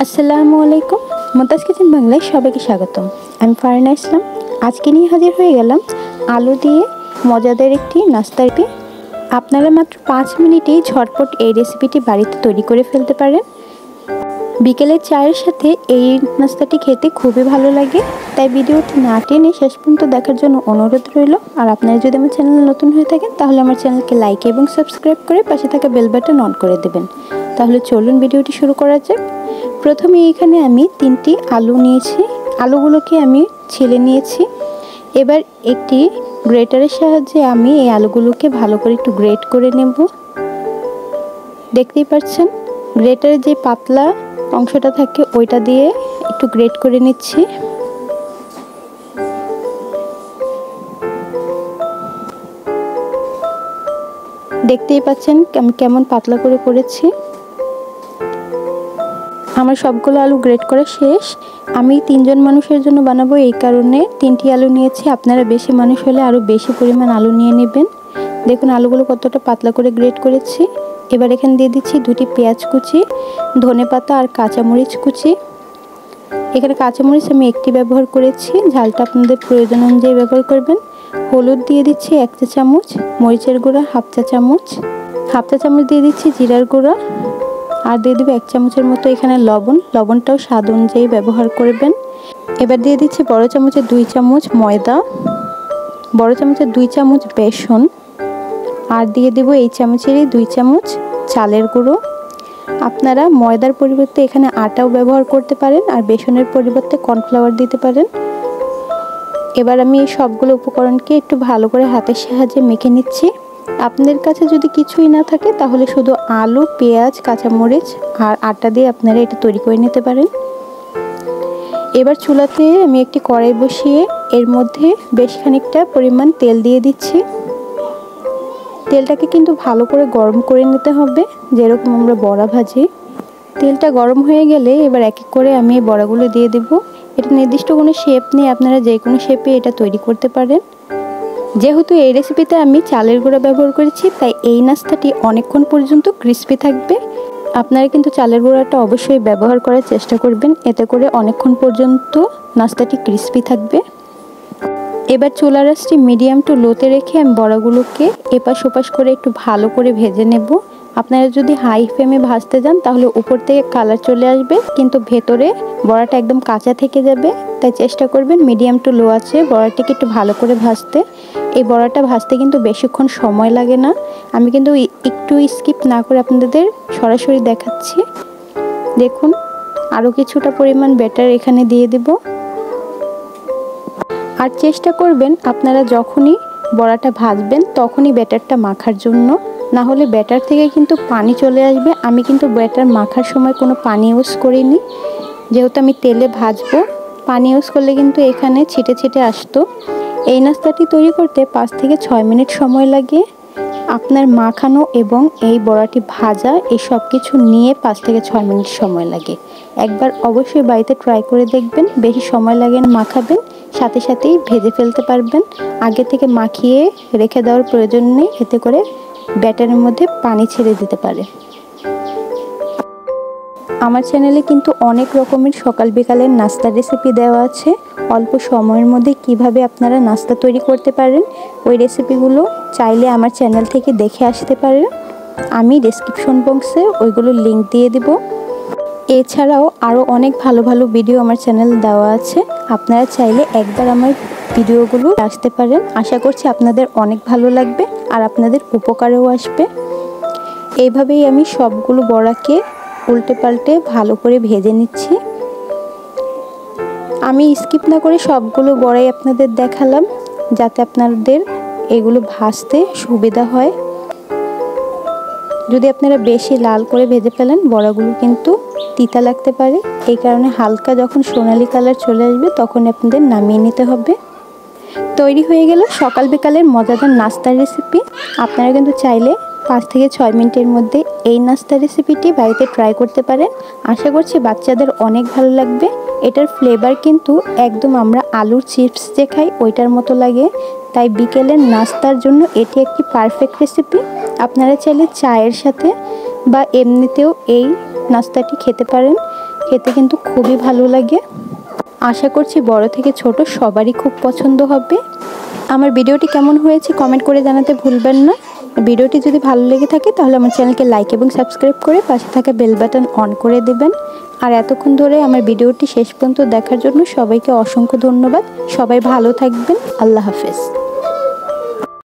আসসালামু আলাইকুম। মুমতাজ কিচেন বাংলায় সবাইকে স্বাগতম। আমি ফারহানা ইসলাম। আজকে নিয়ে হাজির হয়ে গেলাম আলু দিয়ে মজাদার একটি নাস্তা রেসিপি। আপনারা মাত্র 5 মিনিটেই ঝটপট এই রেসিপিটি বাড়িতে তৈরি করে ফেলতে পারেন। বিকেলের চায়ের সাথে এই নাস্তাটি খেতে খুবই ভালো লাগে, তাই ভিডিওটি না টেনে শেষ পর্যন্ত দেখার জন্য অনুরোধ রইল। আর আপনারা যদি আমার চ্যানেল নতুন হয়ে থাকেন তাহলে আমার চ্যানেলকে লাইক এবং সাবস্ক্রাইব করে পাশে থাকা বেল বাটন অন করে দেবেন। তাহলে চলুন ভিডিওটি শুরু করা যাক। প্রথমে এখানে আমি 3টি আলু নিয়েছি। আলুগুলোকে আমি ছিলে নিয়েছি। এবার একটি গ্রেটারের সাহায্যে আমি এই আলুগুলোকে ভালো করে একটু গ্রেট করে নেব। দেখতেই পাচ্ছেন গ্রেটারের যে পাতলা অংশটা থাকে ওইটা দিয়ে একটু গ্রেট করে নিচ্ছি। দেখতেই পাচ্ছেন আমি কেমন পাতলা করে করেছি। আমার সবগুলো আলু গ্রেট করা শেষ। আমি 3 জন মানুষের জন্য বানাবো, এই কারণে 3টি আলু নিয়েছি। আপনারা বেশি মানুষ হলে আরও বেশি পরিমাণ আলু নিয়ে নেবেন। দেখুন আলুগুলো কতটা পাতলা করে গ্রেট করেছি। এবার এখানে দিয়ে দিচ্ছি 2টি পেঁয়াজ কুচি, ধনেপাতা আর কাঁচামরিচ কুচি। এখানে কাঁচামরিচ আমি একটি ব্যবহার করেছি, ঝালটা আপনাদের প্রয়োজন অনুযায়ী ব্যবহার করবেন। হলুদ দিয়ে দিচ্ছি 1 চা চামচ, মরিচের গুঁড়া 1/2 চা চামচ, 1/2 চা চামচ দিয়ে দিচ্ছি জিরার গুঁড়া, আর দিয়ে দেবো 1 চামচের মতো এখানে লবণ। লবণটাও স্বাদ অনুযায়ী ব্যবহার করবেন। এবার দিয়ে দিচ্ছি বড় চামচের 2 চামচ ময়দা, বড় চামচের 2 চামচ বেসন, আর দিয়ে দেবো এই চামচেরই 2 চামচ চালের গুঁড়ো। আপনারা ময়দার পরিবর্তে এখানে আটাও ব্যবহার করতে পারেন, আর বেসনের পরিবর্তে কর্নফ্লাওয়ার দিতে পারেন। এবার আমি এই সবগুলো উপকরণকে একটু ভালো করে হাতের সাহায্যে মেখে নিচ্ছি। আপনাদের কাছে যদি কিছুই না থাকে তাহলে শুধু আলু, পেঁয়াজ, কাঁচামরিচ আর আটা দিয়ে আপনারা এটা তৈরি করে নিতে পারেন। এবার চুলাতে আমি একটি কড়াই বসিয়ে এর মধ্যে বেশ খানিকটা পরিমাণ তেল দিয়ে দিচ্ছি। তেলটাকে কিন্তু ভালো করে গরম করে নিতে হবে, যেরকম আমরা বড়া ভাজি। তেলটা গরম হয়ে গেলে এবার এক এক করে আমি এই বড়াগুলো দিয়ে দেব। এটা নির্দিষ্ট কোনো শেপ নেই, আপনারা যে কোনো শেপে এটা তৈরি করতে পারেন। যেহেতু এই রেসিপিতে আমি চালের গুঁড়া ব্যবহার করেছি, তাই এই নাস্তাটি অনেকক্ষণ পর্যন্ত ক্রিস্পি থাকবে। আপনারা কিন্তু চালের গুঁড়াটা অবশ্যই ব্যবহার করার চেষ্টা করবেন, এতে করে অনেকক্ষণ পর্যন্ত নাস্তাটি ক্রিস্পি থাকবে। এবার চুলার আঁচটি মিডিয়াম টু লোতে রেখে আমি বড়াগুলোকে এপাশ ওপাশ করে একটু ভালো করে ভেজে নেব। আপনারা যদি হাই ফ্লেমে ভাজতে যান তাহলে উপর থেকে কালার চলে আসবে, কিন্তু ভেতরে বড়াটা একদম কাঁচা থেকে যাবে। তাই চেষ্টা করবেন মিডিয়াম টু লো আছে বড়াটিকে একটু ভালো করে ভাজতে। এই বড়াটা ভাজতে কিন্তু বেশিক্ষণ সময় লাগে না। আমি কিন্তু একটু স্কিপ না করে আপনাদের সরাসরি দেখাচ্ছি। দেখুন আরও কিছুটা পরিমাণ ব্যাটার এখানে দিয়ে দেব। আর চেষ্টা করবেন আপনারা যখনই বড়াটা ভাজবেন তখনই ব্যাটারটা মাখার জন্য, না হলে ব্যাটার থেকে কিন্তু পানি চলে আসবে। আমি কিন্তু ব্যাটার মাখার সময় কোনো পানি ইউজ করিনি, যেহেতু আমি তেলে ভাজবো। পানি ইউজ করলে কিন্তু এখানে ছিটে ছিটে আসতো। এই নাস্তাটি তৈরি করতে 5 থেকে 6 মিনিট সময় লাগে। আপনার মাখানো এবং এই বড়াটি ভাজা এই সব কিছু নিয়ে 5 থেকে 6 মিনিট সময় লাগে। একবার অবশ্যই বাড়িতে ট্রাই করে দেখবেন, বেশি সময় লাগে না মাখাবেন, সাথে সাথেই ভেজে ফেলতে পারবেন। আগে থেকে মাখিয়ে রেখে দেওয়ার প্রয়োজন নেই, এতে করে ব্যাটারের মধ্যে পানি ছেড়ে দিতে পারে। আমার চ্যানেলে কিন্তু অনেক রকমের সকাল বিকালের নাস্তার রেসিপি দেওয়া আছে। অল্প সময়ের মধ্যে কিভাবে আপনারা নাস্তা তৈরি করতে পারেন ওই রেসিপিগুলো চাইলে আমার চ্যানেল থেকে দেখে আসতে পারেন। আমি ডেসক্রিপশন বক্সে ওইগুলোর লিঙ্ক দিয়ে দেব। এছাড়াও আরও অনেক ভালো ভালো ভিডিও আমার চ্যানেল দেওয়া আছে, আপনারা চাইলে একবার আমার ভিডিওগুলো আসতে পারেন। আশা করছি আপনাদের অনেক ভালো লাগবে আর আপনাদের উপকারেও আসবে। এইভাবেই আমি সবগুলো বড়াকে উল্টে পাল্টে ভালো করে ভেজে নিচ্ছি। আমি স্কিপ না করে সবগুলো বড়াই আপনাদের দেখালাম, যাতে আপনাদের এগুলো ভাজতে সুবিধা হয়। যদি আপনারা বেশি লাল করে ভেজে ফেলেন বড়াগুলো কিন্তু তিতা লাগতে পারে, এই কারণে হালকা যখন সোনালি কালার চলে আসবে তখন আপনাদের নামিয়ে নিতে হবে। তৈরি হয়ে গেল সকাল বিকালের মজাদার নাস্তার রেসিপি। আপনারা কিন্তু চাইলে 5 থেকে 6 মিনিটের মধ্যে এই নাস্তার রেসিপিটি বাড়িতে ট্রাই করতে পারেন। আশা করছি বাচ্চাদের অনেক ভালো লাগবে। এটার ফ্লেভার কিন্তু একদম আমরা আলুর চিপস যে খাই ওইটার মতো লাগে, তাই বিকেলের নাস্তার জন্য এটি একটি পারফেক্ট রেসিপি। আপনারা চাইলে চায়ের সাথে বা এমনিতেও এই নাস্তাটি খেতে পারেন। খেতে কিন্তু খুবই ভালো লাগে। আশা করছি বড় থেকে ছোট সবারই খুব পছন্দ হবে। আমার ভিডিওটি কেমন হয়েছে কমেন্ট করে জানাতে ভুলবেন না। ভিডিওটি যদি ভালো লেগে থাকে তাহলে আমার চ্যানেলকে লাইক এবং সাবস্ক্রাইব করে পাশে থাকা বেল বাটন অন করে দেবেন। আর এতক্ষণ ধরে আমার ভিডিওটি শেষ পর্যন্ত দেখার জন্য সবাইকে অসংখ্য ধন্যবাদ। সবাই ভালো থাকবেন। আল্লাহ হাফেজ।